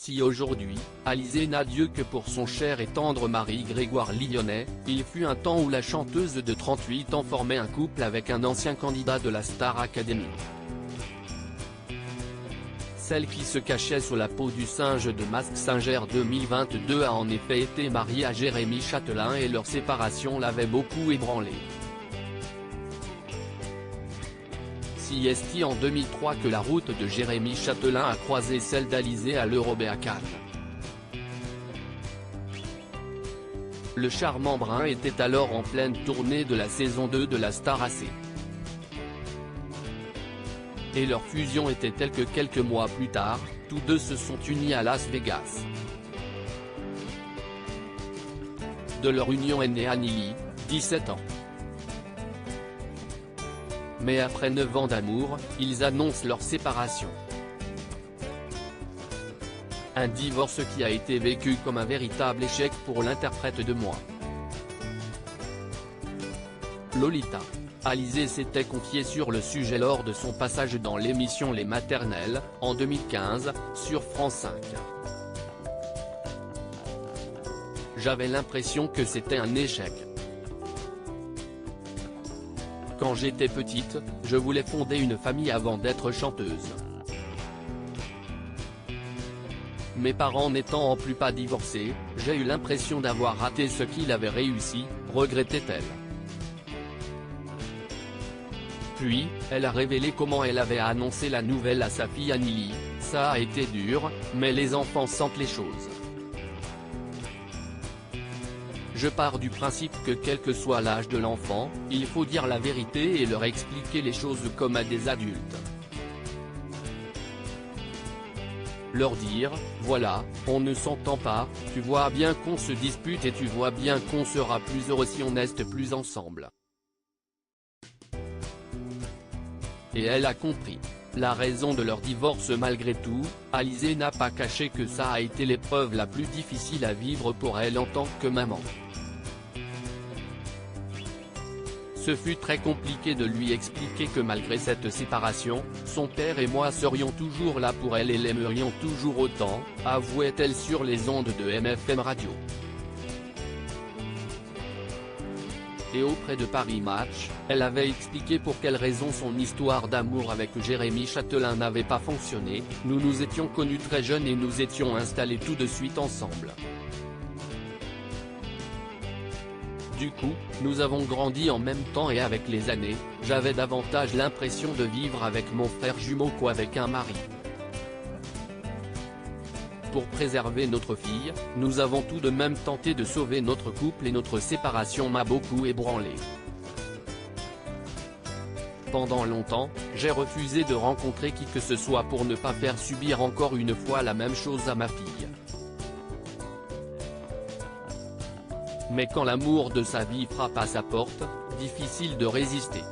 Si aujourd'hui, Alizée n'a Dieu que pour son cher et tendre mari Grégoire Lyonnais, il fut un temps où la chanteuse de 38 ans formait un couple avec un ancien candidat de la Star Academy. Celle qui se cachait sous la peau du singe de Mask Singer 2022 a en effet été mariée à Jérémy Chatelain et leur séparation l'avait beaucoup ébranlé. Si est en 2003 que la route de Jérémy Chatelain a croisé celle d'Alizée à l'Eurobé Cannes. Le charmant brun était alors en pleine tournée de la saison 2 de la Star AC. Et leur fusion était telle que quelques mois plus tard, tous deux se sont unis à Las Vegas. De leur union est née Annie Lee, 17 ans. Mais après 9 ans d'amour, ils annoncent leur séparation. Un divorce qui a été vécu comme un véritable échec pour l'interprète de Moi. Lolita. Alizée s'était confiée sur le sujet lors de son passage dans l'émission Les Maternelles, en 2015, sur France 5. J'avais l'impression que c'était un échec. Quand j'étais petite, je voulais fonder une famille avant d'être chanteuse. Mes parents n'étant en plus pas divorcés, j'ai eu l'impression d'avoir raté ce qu'il avait réussi, regrettait-elle. Puis, elle a révélé comment elle avait annoncé la nouvelle à sa fille Annie Lee. Ça a été dur, mais les enfants sentent les choses. Je pars du principe que quel que soit l'âge de l'enfant, il faut dire la vérité et leur expliquer les choses comme à des adultes. Leur dire, voilà, on ne s'entend pas, tu vois bien qu'on se dispute et tu vois bien qu'on sera plus heureux si on reste plus ensemble. Et elle a compris. La raison de leur divorce malgré tout, Alizée n'a pas caché que ça a été l'épreuve la plus difficile à vivre pour elle en tant que maman. Ce fut très compliqué de lui expliquer que malgré cette séparation, son père et moi serions toujours là pour elle et l'aimerions toujours autant, avouait-elle sur les ondes de MFM Radio. Et auprès de Paris Match, elle avait expliqué pour quelle raison son histoire d'amour avec Jérémy Chatelain n'avait pas fonctionné. Nous nous étions connus très jeunes et nous étions installés tout de suite ensemble. Du coup, nous avons grandi en même temps et avec les années, j'avais davantage l'impression de vivre avec mon frère jumeau qu'avec un mari. Pour préserver notre fille, nous avons tout de même tenté de sauver notre couple et notre séparation m'a beaucoup ébranlé. Pendant longtemps, j'ai refusé de rencontrer qui que ce soit pour ne pas faire subir encore une fois la même chose à ma fille. Mais quand l'amour de sa vie frappe à sa porte, difficile de résister.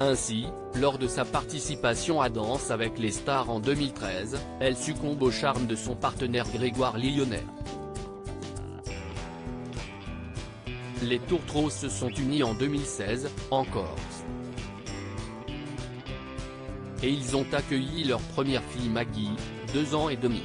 Ainsi, lors de sa participation à Danse avec les stars en 2013, elle succombe au charme de son partenaire Grégoire Lyonnais. Les Tourtereaux se sont unis en 2016, en Corse. Et ils ont accueilli leur première fille Maggie, 2 ans et demi.